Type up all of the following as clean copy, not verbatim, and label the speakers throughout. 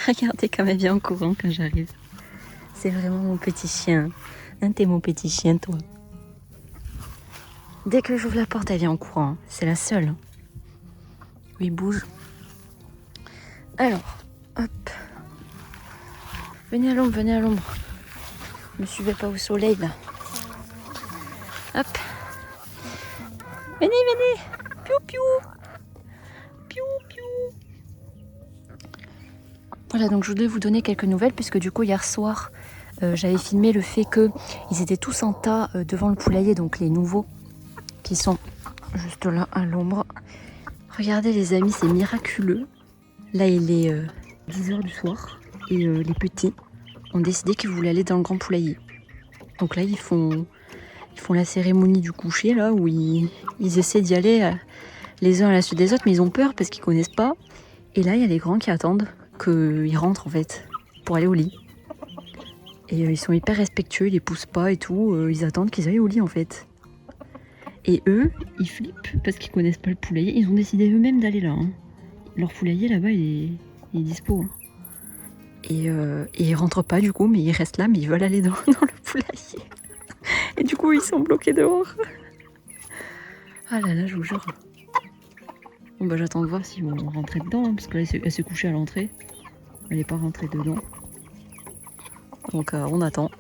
Speaker 1: Regardez comme elle vient en courant quand j'arrive. C'est vraiment mon petit chien. Hein, t'es mon petit chien, toi. Dès que j'ouvre la porte, elle vient en courant. C'est la seule. Oui, il bouge. Alors, hop. Venez à l'ombre, venez à l'ombre. Ne me suivez pas au soleil, là. Hop. Venez, venez. Piou, piou. Piou, piou. Voilà, donc je voulais vous donner quelques nouvelles, puisque du coup, hier soir, j'avais filmé le fait qu'ils étaient tous en tas devant le poulailler, donc les nouveaux, qui sont juste là, à l'ombre. Regardez, les amis, c'est miraculeux. Là, il est 10h du soir, et les petits ont décidé qu'ils voulaient aller dans le grand poulailler. Donc là, ils font la cérémonie du coucher, là, où ils essaient d'y aller les uns à la suite des autres, mais ils ont peur parce qu'ils connaissent pas. Et là, il y a les grands qui attendent qu'ils rentrent, en fait, pour aller au lit. Et ils sont hyper respectueux, ils les poussent pas et tout, ils attendent qu'ils aillent au lit, en fait. Et eux, ils flippent parce qu'ils connaissent pas le poulailler, ils ont décidé eux-mêmes d'aller là. Hein. Leur poulailler, là-bas, il est dispo. Hein. Et ils rentrent pas, du coup, mais ils restent là, mais ils veulent aller dans le poulailler. Et du coup, ils sont bloqués dehors. Ah là là, je vous jure. Bon bah j'attends de voir s'ils vont rentrer dedans, hein, parce que là, elle s'est couchée à l'entrée. Elle n'est pas rentrée dedans. Donc on attend.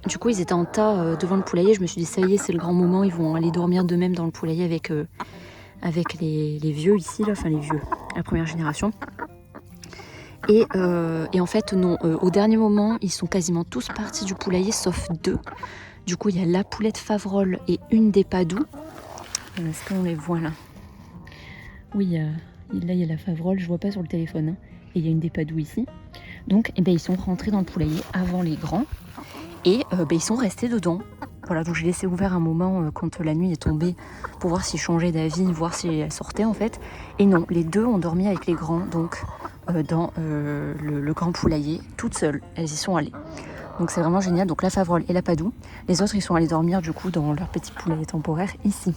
Speaker 1: Du coup, ils étaient en tas devant le poulailler. Je me suis dit, ça y est, c'est le grand moment. Ils vont aller dormir d'eux-mêmes dans le poulailler avec les vieux ici, là. Enfin, les vieux, la première génération. Et en fait, non, au dernier moment, ils sont quasiment tous partis du poulailler, sauf 2. Du coup, il y a la poulette Favrol et une des Padoux. Est-ce qu'on les voit là? Oui, là, il y a la Favrol, je vois pas sur le téléphone. Hein. Et il y a une des Padoux ici. Donc, ils sont rentrés dans le poulailler avant les grands. Et ils sont restés dedans. Voilà, donc j'ai laissé ouvert un moment quand la nuit est tombée pour voir s'ils changeaient d'avis, voir si elles sortaient en fait. Et non, les 2 ont dormi avec les grands, donc dans le grand poulailler, toutes seules. Elles y sont allées. Donc c'est vraiment génial. Donc la Favrol et la Padoux. Les autres, ils sont allés dormir du coup dans leur petit poulailler temporaire ici.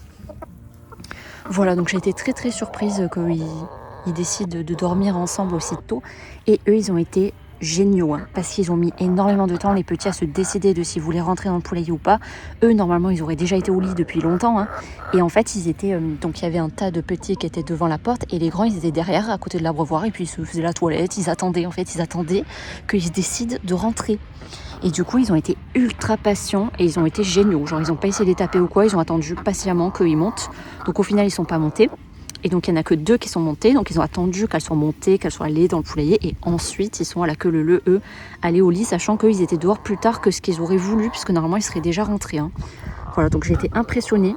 Speaker 1: Voilà, donc j'ai été très très surprise qu'ils décident de dormir ensemble aussi tôt. Et eux, ils ont été géniaux, hein, parce qu'ils ont mis énormément de temps, les petits, à se décider de s'ils voulaient rentrer dans le poulailler ou pas. Eux, normalement, ils auraient déjà été au lit depuis longtemps. Hein, et en fait, ils étaient... donc, il y avait un tas de petits qui étaient devant la porte, et les grands, ils étaient derrière, à côté de l'abreuvoir, et puis ils se faisaient la toilette. Ils attendaient qu'ils décident de rentrer. Et du coup, ils ont été ultra patients, et ils ont été géniaux. Genre, ils n'ont pas essayé de les taper ou quoi, ils ont attendu patiemment qu'ils montent. Donc, au final, ils ne sont pas montés. Et donc, il n'y en a que 2 qui sont montées. Donc, ils ont attendu qu'elles soient montées, qu'elles soient allées dans le poulailler. Et ensuite, ils sont à la queue leu, eux, allés au lit, sachant qu'ils étaient dehors plus tard que ce qu'ils auraient voulu, puisque normalement, ils seraient déjà rentrés. Hein. Voilà, donc j'ai été impressionnée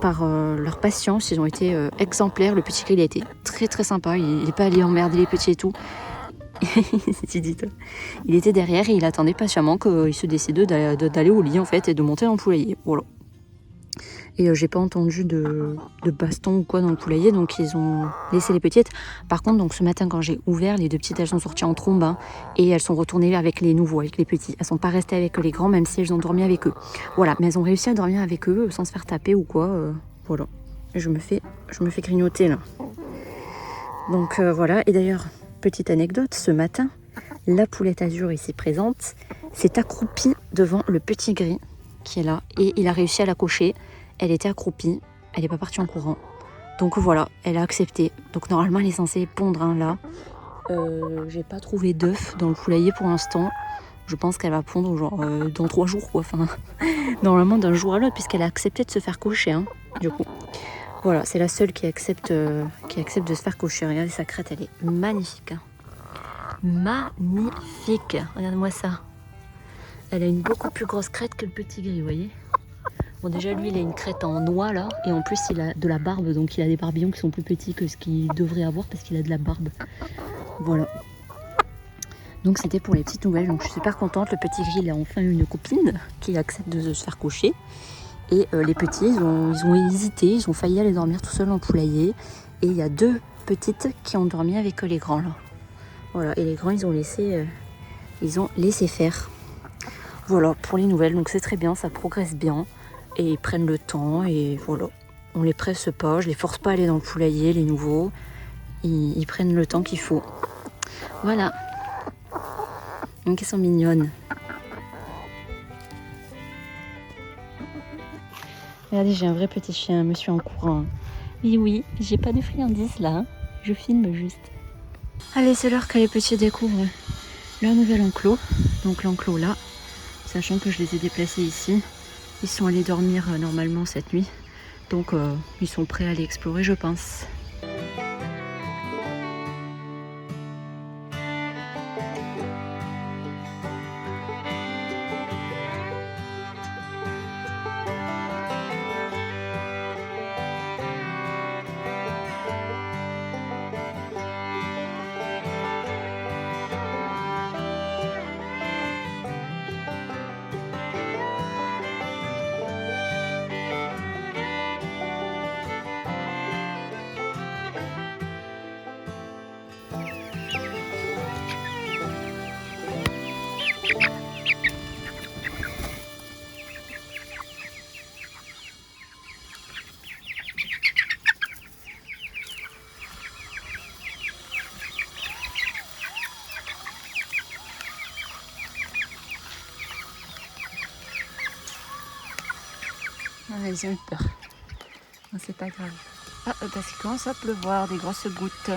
Speaker 1: par leur patience. Ils ont été exemplaires. Le petit gris, il a été très, très sympa. Il n'est pas allé emmerder les petits et tout. Il était derrière et il attendait patiemment qu'ils se décident d'aller au lit, en fait, et de monter dans le poulailler. Voilà. Et j'ai pas entendu de baston ou quoi dans le poulailler, donc ils ont laissé les petites. Par contre, donc ce matin quand j'ai ouvert, les 2 petites, elles sont sorties en trombe, hein, et elles sont retournées avec les nouveaux, avec les petits. Elles sont pas restées avec les grands, même si elles ont dormi avec eux. Voilà, mais elles ont réussi à dormir avec eux sans se faire taper ou quoi. Voilà. Et je me fais grignoter là. Donc voilà. Et d'ailleurs, petite anecdote, ce matin, la poulette azur ici présente s'est accroupie devant le petit gris qui est là, et il a réussi à la cocher. Elle était accroupie, elle n'est pas partie en courant. Donc voilà, elle a accepté. Donc normalement, elle est censée pondre, hein, là. J'ai pas trouvé d'œuf dans le poulailler pour l'instant. Je pense qu'elle va pondre genre dans 3 jours, quoi. Enfin, normalement d'un jour à l'autre, puisqu'elle a accepté de se faire cocher, hein, du coup. Voilà, c'est la seule qui accepte de se faire cocher. Regardez, sa crête, elle est magnifique. Hein. Magnifique. Regarde-moi ça. Elle a une beaucoup plus grosse crête que le petit gris, vous voyez. Bon, déjà, lui, il a une crête en noix, là. Et en plus, il a de la barbe. Donc, il a des barbillons qui sont plus petits que ce qu'il devrait avoir parce qu'il a de la barbe. Voilà. Donc, c'était pour les petites nouvelles. Donc, je suis super contente. Le petit gris, il a enfin une copine qui accepte de se faire coucher. Et les petits, ils ont hésité. Ils ont failli aller dormir tout seuls dans le poulailler. Et il y a 2 petites qui ont dormi avec les grands, là. Voilà. Et les grands, ils ont laissé faire. Voilà, pour les nouvelles. Donc, c'est très bien. Ça progresse bien. Et ils prennent le temps et voilà. On les presse pas, je les force pas à aller dans le poulailler, les nouveaux. Ils prennent le temps qu'il faut. Voilà. Donc elles sont mignonnes. Regardez, j'ai un vrai petit chien, monsieur en courant. Oui, oui, j'ai pas de friandises là. Hein. Je filme juste. Allez, c'est l'heure que les petits découvrent leur nouvel enclos. Donc l'enclos là, sachant que je les ai déplacés ici. Ils sont allés dormir normalement cette nuit. Donc ils sont prêts à aller explorer, je pense. Ah, ils ont eu peur. Non, c'est pas grave. Ah, parce qu'il commence à pleuvoir, des grosses gouttes.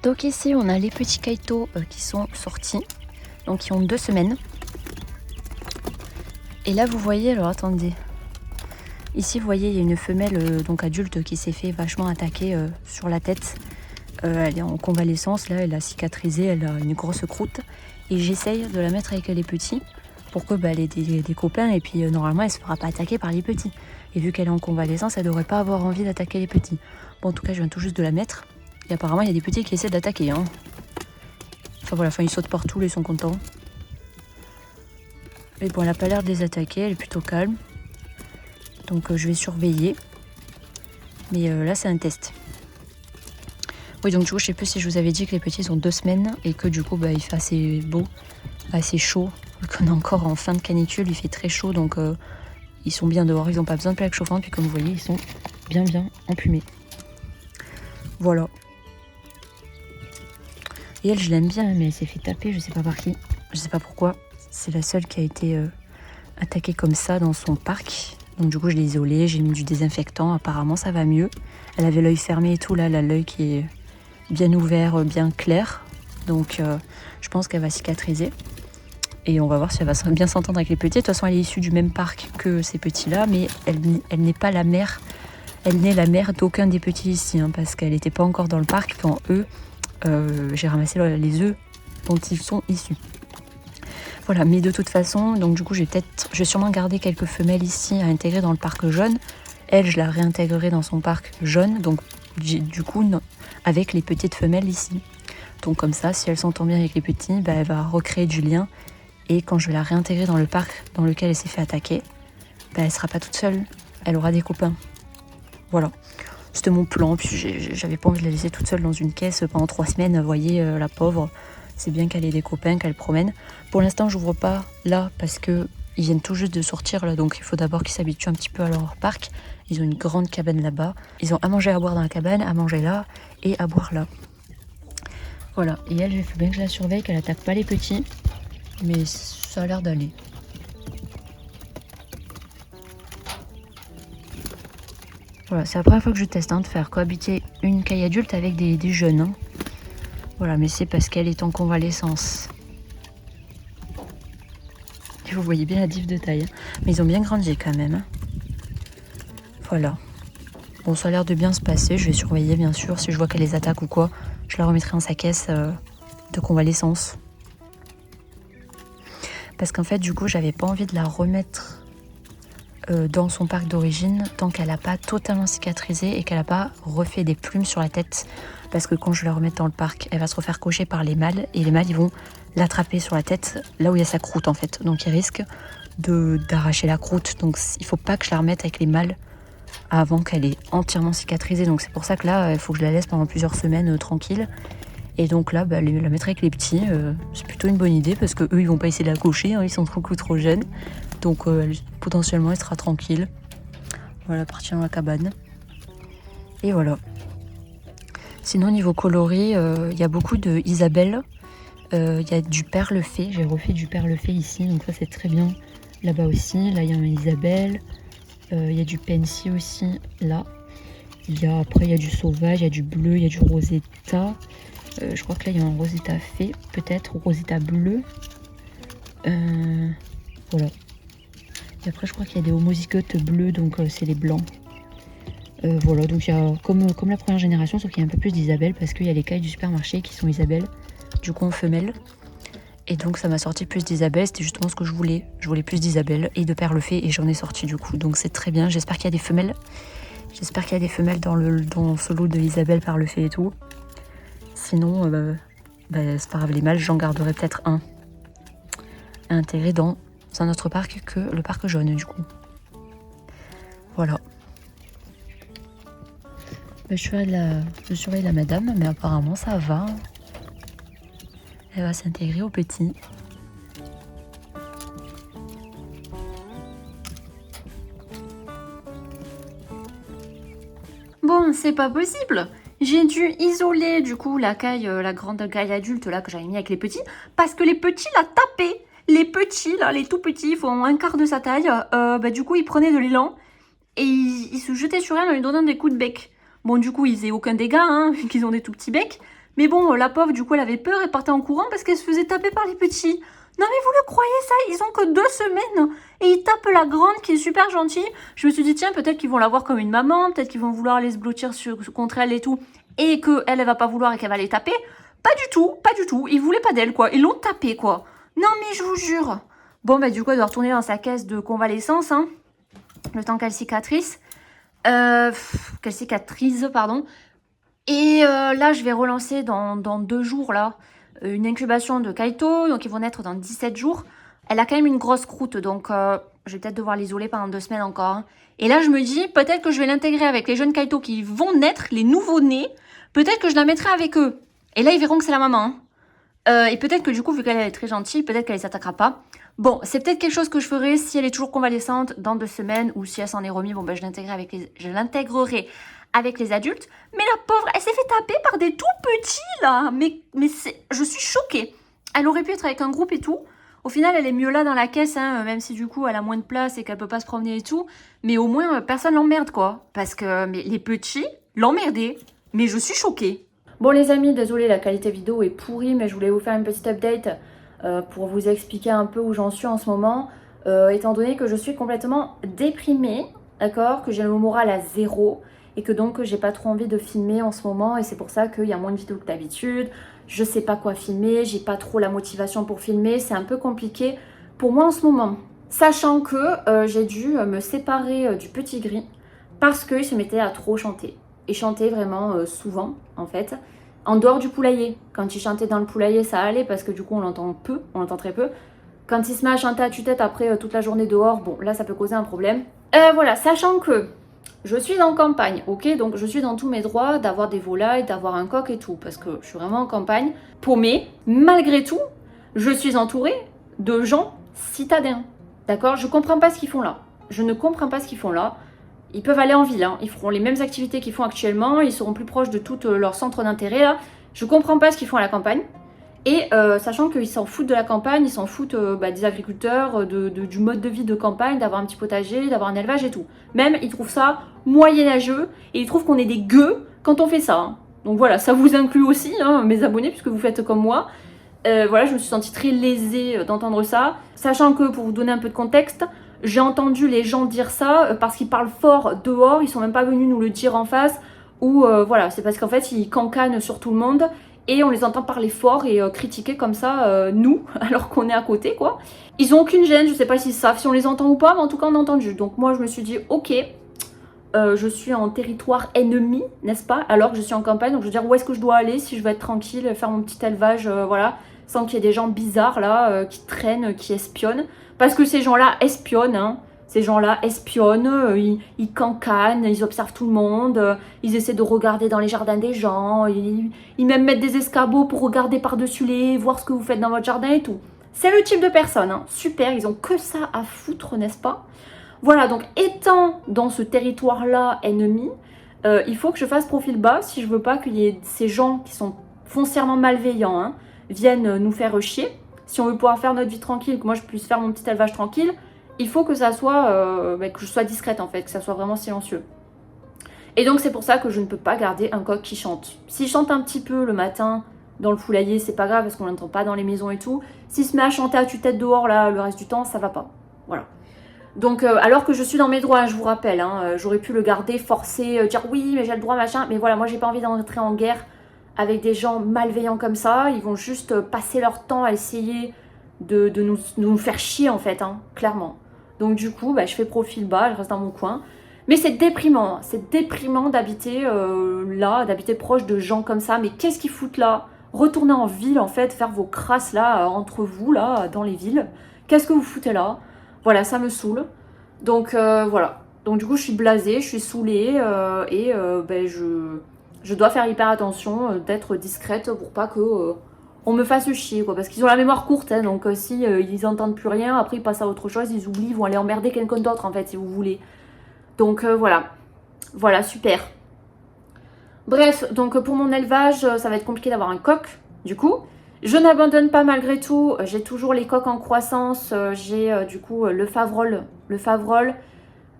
Speaker 1: Donc ici on a les petits Kaito qui sont sortis, donc qui ont 2 semaines. Et là vous voyez, alors attendez, ici vous voyez il y a une femelle donc adulte qui s'est fait vachement attaquer sur la tête. Elle est en convalescence, là elle a cicatrisé, elle a une grosse croûte. Et j'essaye de la mettre avec les petits pour que elle ait des copains et puis normalement elle se fera pas attaquer par les petits. Et vu qu'elle est en convalescence, elle devrait pas avoir envie d'attaquer les petits. Bon en tout cas je viens tout juste de la mettre. Et apparemment il y a des petits qui essaient d'attaquer. Hein. Enfin voilà, ils sautent partout, ils sont contents. Mais bon elle a pas l'air de les attaquer, elle est plutôt calme. Donc je vais surveiller. Mais là c'est un test. Oui donc du coup je sais plus si je vous avais dit que les petits ont 2 semaines et que du coup il fait assez beau, assez chaud. Vu qu'on est encore en fin de canicule, il fait très chaud donc ils sont bien dehors, ils n'ont pas besoin de plaque chauffante. Puis comme vous voyez ils sont bien emplumés. Voilà. Et elle je l'aime bien mais elle s'est fait taper, je sais pas par qui, je sais pas pourquoi. C'est la seule qui a été attaquée comme ça dans son parc. Donc du coup je l'ai isolée, j'ai mis du désinfectant, apparemment ça va mieux. Elle avait l'œil fermé et tout, là elle a l'œil qui est bien ouvert, bien clair. Donc je pense qu'elle va cicatriser. Et on va voir si elle va bien s'entendre avec les petits. De toute façon elle est issue du même parc que ces petits là, mais elle n'est pas la mère. Elle n'est la mère d'aucun des petits ici, hein, parce qu'elle n'était pas encore dans le parc quand j'ai ramassé les œufs dont ils sont issus. Voilà, mais de toute façon, donc du coup, je vais sûrement garder quelques femelles ici à intégrer dans le parc jaune. Elle, je la réintégrerai dans son parc jaune, donc du coup, avec les petites femelles ici. Donc comme ça, si elle s'entend bien avec les petits, elle va recréer du lien. Et quand je vais la réintégrer dans le parc dans lequel elle s'est fait attaquer, elle ne sera pas toute seule, elle aura des copains. Voilà, c'était mon plan, puis j'avais pas envie de la laisser toute seule dans une caisse pendant 3 semaines, vous voyez, la pauvre. C'est bien qu'elle ait des copains, qu'elle promène. Pour l'instant, j'ouvre pas là parce que ils viennent tout juste de sortir là, donc il faut d'abord qu'ils s'habituent un petit peu à leur parc. Ils ont une grande cabane là-bas. Ils ont à manger, à boire dans la cabane, à manger là et à boire là. Voilà. Et elle, il faut bien que je la surveille, qu'elle attaque pas les petits, mais ça a l'air d'aller. Voilà, c'est la première fois que je teste de faire cohabiter une caille adulte avec des jeunes. Hein. Voilà, mais c'est parce qu'elle est en convalescence. Et vous voyez bien la diff de taille. Hein. Mais ils ont bien grandi quand même. Hein. Voilà. Bon, ça a l'air de bien se passer. Je vais surveiller, bien sûr. Si je vois qu'elle les attaque ou quoi, je la remettrai dans sa caisse de convalescence. Parce qu'en fait, du coup, j'avais pas envie de la remettre dans son parc d'origine tant qu'elle n'a pas totalement cicatrisé et qu'elle n'a pas refait des plumes sur la tête. Parce que quand je la remets dans le parc, elle va se refaire cocher par les mâles et les mâles ils vont l'attraper sur la tête là où il y a sa croûte en fait. Donc ils risquent d'arracher la croûte. Donc il faut pas que je la remette avec les mâles avant qu'elle ait entièrement cicatrisé. Donc c'est pour ça que là il faut que je la laisse pendant plusieurs semaines tranquille. Et donc là la mettre avec les petits c'est plutôt une bonne idée parce que eux ils vont pas essayer de la cocher, hein, ils sont beaucoup trop jeunes. Donc potentiellement elle sera tranquille. Voilà, partir dans la cabane. Et voilà. Sinon niveau coloris, il y a beaucoup de Isabelle. Il y a du perle-fée. J'ai refait du perle-fée ici, donc ça c'est très bien. Là-bas aussi, là il y a un Isabelle. Il y a du Pensy aussi, là. Après il y a du sauvage, il y a du bleu, il y a du Rosetta. Je crois que là il y a un Rosetta fée, peut-être, ou Rosetta bleu. Voilà. Et après je crois qu'il y a des homozygotes bleus, donc c'est les blancs. Voilà, donc il y a comme la première génération, sauf qu'il y a un peu plus d'Isabelle parce qu'il y a les cailles du supermarché qui sont Isabelle, du coup en femelle. Et donc ça m'a sorti plus d'Isabelle, c'était justement ce que je voulais. Je voulais plus d'Isabelle et de perle-fée et j'en ai sorti du coup, donc c'est très bien. J'espère qu'il y a des femelles. J'espère qu'il y a des femelles dans ce lot de Isabelle, perle-fée et tout. Sinon, c'est pas grave, les mâles, j'en garderai peut-être un à intégrer dans un autre parc que le parc jaune du coup. Voilà. Je surveille la madame, mais apparemment ça va. Elle va s'intégrer au petit. Bon, c'est pas possible. J'ai dû isoler du coup la grande caille adulte là que j'avais mis avec les petits, parce que les petits la tapaient. Les petits là, les tout petits, font un quart de sa taille. Du coup, ils prenaient de l'élan et ils se jetaient sur elle en lui donnant des coups de bec. Bon, du coup, ils faisaient aucun dégât, hein, vu qu'ils ont des tout petits becs. Mais bon, la pauvre, du coup, elle avait peur et partait en courant parce qu'elle se faisait taper par les petits. Non mais vous le croyez ça? Ils ont que 2 semaines et ils tapent la grande qui est super gentille. Je me suis dit tiens, peut-être qu'ils vont la voir comme une maman, peut-être qu'ils vont vouloir aller se blottir contre elle et tout, et qu'elle elle va pas vouloir et qu'elle va les taper. Pas du tout, pas du tout. Ils voulaient pas d'elle quoi, ils l'ont tapée quoi. Non mais je vous jure. Bon bah du coup elle doit retourner dans sa caisse de convalescence, hein, le temps qu'elle cicatrise. Qu'elle cicatrise, pardon. Et là je vais relancer dans 2 jours là. Une incubation de Kaito, donc ils vont naître dans 17 jours. Elle a quand même une grosse croûte, donc je vais peut-être devoir l'isoler pendant 2 semaines encore. Hein. Et là, je me dis, peut-être que je vais l'intégrer avec les jeunes Kaito qui vont naître, les nouveaux-nés. Peut-être que je la mettrai avec eux. Et là, ils verront que c'est la maman. Hein. Et peut-être que du coup, vu qu'elle est très gentille, peut-être qu'elle ne s'attaquera pas. Bon, c'est peut-être quelque chose que je ferai si elle est toujours convalescente dans 2 semaines ou si elle s'en est remis. Bon, ben, je l'intégrerai avec les adultes. Mais la pauvre, elle s'est fait taper par des tout petits, là. Mais je suis choquée. Elle aurait pu être avec un groupe et tout. Au final, elle est mieux là dans la caisse, hein, même si du coup, elle a moins de place et qu'elle peut pas se promener et tout. Mais au moins, personne l'emmerde, quoi. Parce que les petits l'emmerdaient. Mais je suis choquée. Bon, les amis, désolé, la qualité vidéo est pourrie, mais je voulais vous faire une petite update pour vous expliquer un peu où j'en suis en ce moment. Étant donné que je suis complètement déprimée, d'accord, que j'ai le moral à 0 et que donc j'ai pas trop envie de filmer en ce moment et c'est pour ça qu'il y a moins de vidéos que d'habitude. Je sais pas quoi filmer, j'ai pas trop la motivation pour filmer, c'est un peu compliqué pour moi en ce moment. Sachant que j'ai dû me séparer du petit gris parce qu'il se mettait à trop chanter. Il chantait vraiment souvent en fait, en dehors du poulailler. Quand il chantait dans le poulailler ça allait parce que du coup on l'entend très peu. Quand il se met à chanter à tue-tête après toute la journée dehors, bon là ça peut causer un problème. Voilà, sachant que je suis en campagne, ok, donc je suis dans tous mes droits d'avoir des volailles, d'avoir un coq et tout, parce que je suis vraiment en campagne, paumée. Malgré tout, je suis entourée de gens citadins, d'accord? Je comprends pas ce qu'ils font là. Je ne comprends pas ce qu'ils font là. Ils peuvent aller en ville, hein. Ils feront les mêmes activités qu'ils font actuellement, ils seront plus proches de tout leur centre d'intérêt là. Je comprends pas ce qu'ils font à la campagne. Et sachant qu'ils s'en foutent de la campagne, ils s'en foutent des agriculteurs, du mode de vie de campagne, d'avoir un petit potager, d'avoir un élevage et tout. Même, ils trouvent ça moyenâgeux et ils trouvent qu'on est des gueux quand on fait ça. Hein. Donc voilà, ça vous inclut aussi, hein, mes abonnés, puisque vous faites comme moi. Voilà, je me suis sentie très lésée d'entendre ça. Sachant que, pour vous donner un peu de contexte, j'ai entendu les gens dire ça parce qu'ils parlent fort dehors, ils sont même pas venus nous le dire en face. Ou voilà, c'est parce qu'en fait, ils cancanent sur tout le monde. Et on les entend parler fort et critiquer comme ça, nous, alors qu'on est à côté, quoi. Ils ont aucune gêne, je sais pas s'ils savent si on les entend ou pas, mais en tout cas, on a entendu. Donc moi, je me suis dit, ok, je suis en territoire ennemi, n'est-ce pas? Alors que je suis en campagne, donc je veux dire, où est-ce que je dois aller si je veux être tranquille, faire mon petit élevage, voilà, sans qu'il y ait des gens bizarres, là, qui traînent, qui espionnent. Parce que ces gens-là espionnent, hein. Ces gens-là espionnent, ils cancanent, ils observent tout le monde, ils essaient de regarder dans les jardins des gens, ils même mettent des escabeaux pour regarder par-dessus les, voir ce que vous faites dans votre jardin et tout. C'est le type de personne, hein. Super, ils ont que ça à foutre, n'est-ce pas? Voilà, donc étant dans ce territoire-là ennemi, il faut que je fasse profil bas si je veux pas qu'il y ait ces gens qui sont foncièrement malveillants, hein, viennent nous faire chier. Si on veut pouvoir faire notre vie tranquille, que moi je puisse faire mon petit élevage tranquille, il faut que ça soit, que je sois discrète en fait, que ça soit vraiment silencieux. Et donc c'est pour ça que je ne peux pas garder un coq qui chante. S'il chante un petit peu le matin dans le poulailler, c'est pas grave parce qu'on l'entend pas dans les maisons et tout. S'il se met à chanter à tue-tête dehors là le reste du temps, ça va pas. Voilà. Donc alors que je suis dans mes droits, je vous rappelle, hein, j'aurais pu le garder, forcer, dire oui mais j'ai le droit machin. Mais voilà, moi j'ai pas envie d'entrer en guerre avec des gens malveillants comme ça. Ils vont juste passer leur temps à essayer de nous faire chier en fait, hein, clairement. Donc du coup, je fais profil bas, je reste dans mon coin. Mais c'est déprimant d'habiter là, d'habiter proche de gens comme ça. Mais qu'est-ce qu'ils foutent là? Retournez en ville en fait, faire vos crasses là, entre vous là, dans les villes. Qu'est-ce que vous foutez là? Voilà, ça me saoule. Donc voilà. Donc du coup, je suis blasée, je suis saoulée et je dois faire hyper attention d'être discrète pour pas que... on me fasse chier quoi, parce qu'ils ont la mémoire courte, hein, donc si ils entendent plus rien, après ils passent à autre chose, ils oublient, ils vont aller emmerder quelqu'un d'autre en fait si vous voulez. Donc voilà, super. Bref, donc pour mon élevage, ça va être compliqué d'avoir un coq, du coup. Je n'abandonne pas malgré tout, j'ai toujours les coqs en croissance, j'ai du coup le Favrol,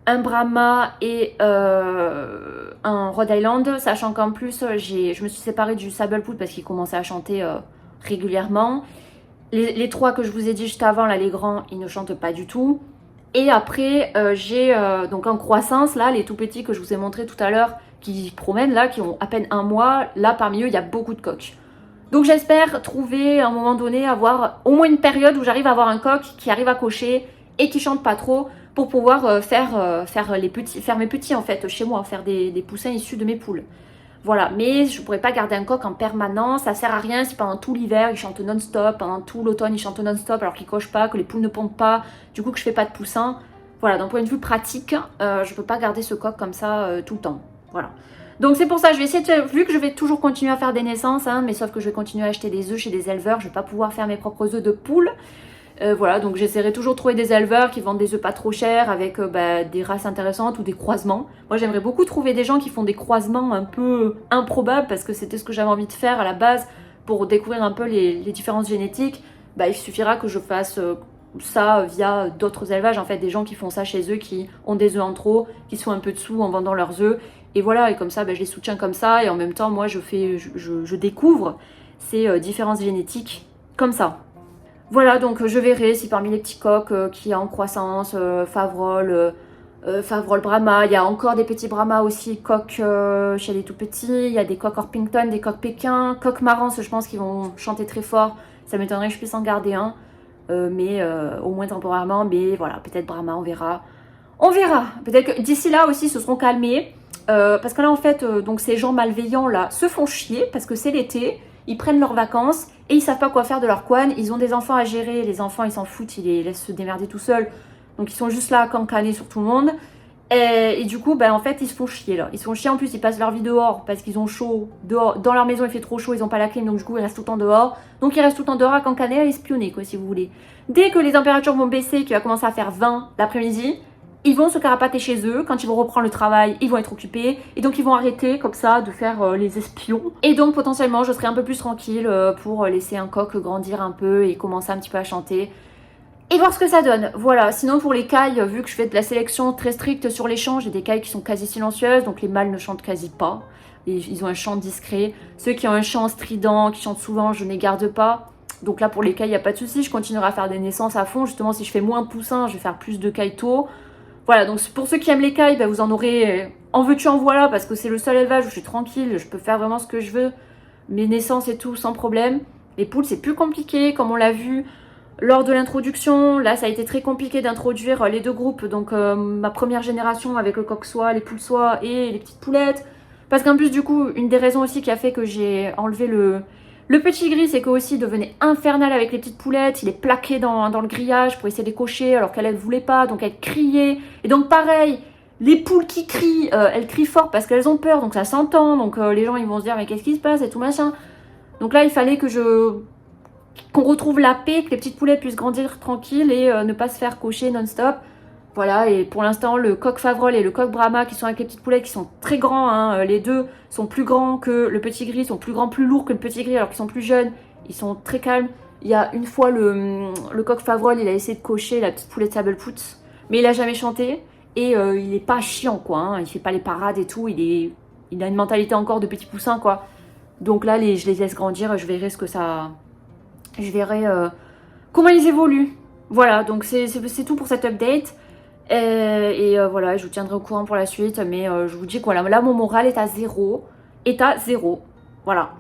Speaker 1: un Brahma et un Rhode Island, sachant qu'en plus je me suis séparée du Sabblepool parce qu'il commençait à chanter régulièrement. Les trois que je vous ai dit juste avant, là les grands, ils ne chantent pas du tout. Et après j'ai donc en croissance, là les tout petits que je vous ai montré tout à l'heure, qui promènent là, qui ont à peine un mois. Là parmi eux il y a beaucoup de coqs. Donc j'espère trouver à un moment donné, avoir au moins une période où j'arrive à avoir un coq qui arrive à cocher et qui chante pas trop, pour pouvoir faire mes petits en fait chez moi, faire des poussins issus de mes poules. Voilà, mais je ne pourrais pas garder un coq en permanence, ça sert à rien si pendant tout l'hiver il chante non-stop, pendant tout l'automne il chante non-stop alors qu'il coche pas, que les poules ne pondent pas, du coup que je fais pas de poussins. Voilà, d'un point de vue pratique, je peux pas garder ce coq comme ça tout le temps. Voilà. Donc c'est pour ça, je vais essayer de, vu que je vais toujours continuer à faire des naissances, hein, mais sauf que je vais continuer à acheter des œufs chez des éleveurs, je vais pas pouvoir faire mes propres œufs de poule. Voilà, donc j'essaierai toujours de trouver des éleveurs qui vendent des œufs pas trop chers avec des races intéressantes ou des croisements. Moi j'aimerais beaucoup trouver des gens qui font des croisements un peu improbables parce que c'était ce que j'avais envie de faire à la base pour découvrir un peu les différences génétiques. Il suffira que je fasse ça via d'autres élevages, en fait, des gens qui font ça chez eux, qui ont des œufs en trop, qui se font un peu de sous en vendant leurs œufs. Et voilà, et comme ça je les soutiens comme ça et en même temps moi je découvre ces différences génétiques comme ça. Voilà, donc je verrai si parmi les petits coqs qui a en croissance, Favrol, Favrol Brahma, il y a encore des petits Brahma aussi, coqs chez les tout petits, il y a des coqs Orpington, des coqs Pékin, coqs Marans, je pense qu'ils vont chanter très fort, ça m'étonnerait que je puisse en garder un, mais au moins temporairement, mais voilà, peut-être Brahma, on verra. On verra, peut-être que d'ici là aussi se seront calmés, parce que là en fait, donc ces gens malveillants là se font chier, parce que c'est l'été, ils prennent leurs vacances et ils savent pas quoi faire de leur couenne. Ils ont des enfants à gérer, les enfants ils s'en foutent, ils les laissent se démerder tout seuls. Donc ils sont juste là à cancaner sur tout le monde. Et du coup, en fait, ils se font chier là. Ils se font chier, en plus, ils passent leur vie dehors parce qu'ils ont chaud. Dehors, dans leur maison, il fait trop chaud, ils ont pas la clim, donc du coup, ils restent tout le temps dehors. Donc ils restent tout le temps dehors à cancaner, à espionner, quoi, si vous voulez. Dès que les températures vont baisser, qu'il va commencer à faire 20 l'après-midi, ils vont se carapater chez eux. Quand ils vont reprendre le travail, ils vont être occupés. Et donc, ils vont arrêter comme ça de faire les espions. Et donc, potentiellement, je serai un peu plus tranquille pour laisser un coq grandir un peu et commencer un petit peu à chanter. Et voir ce que ça donne. Voilà. Sinon, pour les cailles, vu que je fais de la sélection très stricte sur les chants, j'ai des cailles qui sont quasi silencieuses. Donc, les mâles ne chantent quasi pas. Ils ont un chant discret. Ceux qui ont un chant strident, qui chantent souvent, je ne les garde pas. Donc là, pour les cailles, il n'y a pas de souci. Je continuerai à faire des naissances à fond. Justement, si je fais moins de poussins, je vais faire plus de cailles tôt. Voilà, donc pour ceux qui aiment les cailles, vous en aurez en veux-tu en voilà, parce que c'est le seul élevage où je suis tranquille, je peux faire vraiment ce que je veux, mes naissances et tout, sans problème. Les poules, c'est plus compliqué, comme on l'a vu lors de l'introduction. Là, ça a été très compliqué d'introduire les deux groupes, donc ma première génération avec le coq soie, les poules soie et les petites poulettes. Parce qu'en plus, du coup, une des raisons aussi qui a fait que j'ai enlevé le petit gris, c'est qu'aussi il devenait infernal avec les petites poulettes. Il est plaqué dans le grillage pour essayer de les cocher alors qu'elle ne voulait pas, donc elle criait. Et donc pareil, les poules qui crient, elles crient fort parce qu'elles ont peur, donc ça s'entend. Donc les gens ils vont se dire mais qu'est-ce qui se passe et tout machin. Donc là il fallait qu'on retrouve la paix, que les petites poulettes puissent grandir tranquilles et ne pas se faire cocher non-stop. Voilà, et pour l'instant, le coq Favrol et le coq Brahma, qui sont avec les petites poulettes, qui sont très grands, hein, les deux sont plus grands que le petit gris, sont plus grands, plus lourds que le petit gris, alors qu'ils sont plus jeunes, ils sont très calmes. Il y a une fois, le coq Favrol, il a essayé de cocher la petite poulette Sabblepoot, mais il a jamais chanté, et il est pas chiant, quoi, hein, il fait pas les parades et tout, il a une mentalité encore de petit poussin, quoi. Donc là, je les laisse grandir, je verrai ce que ça... Je verrai comment ils évoluent. Voilà, donc c'est tout pour cette update. Voilà, je vous tiendrai au courant pour la suite, mais je vous dis que voilà, là mon moral est à zéro. Voilà.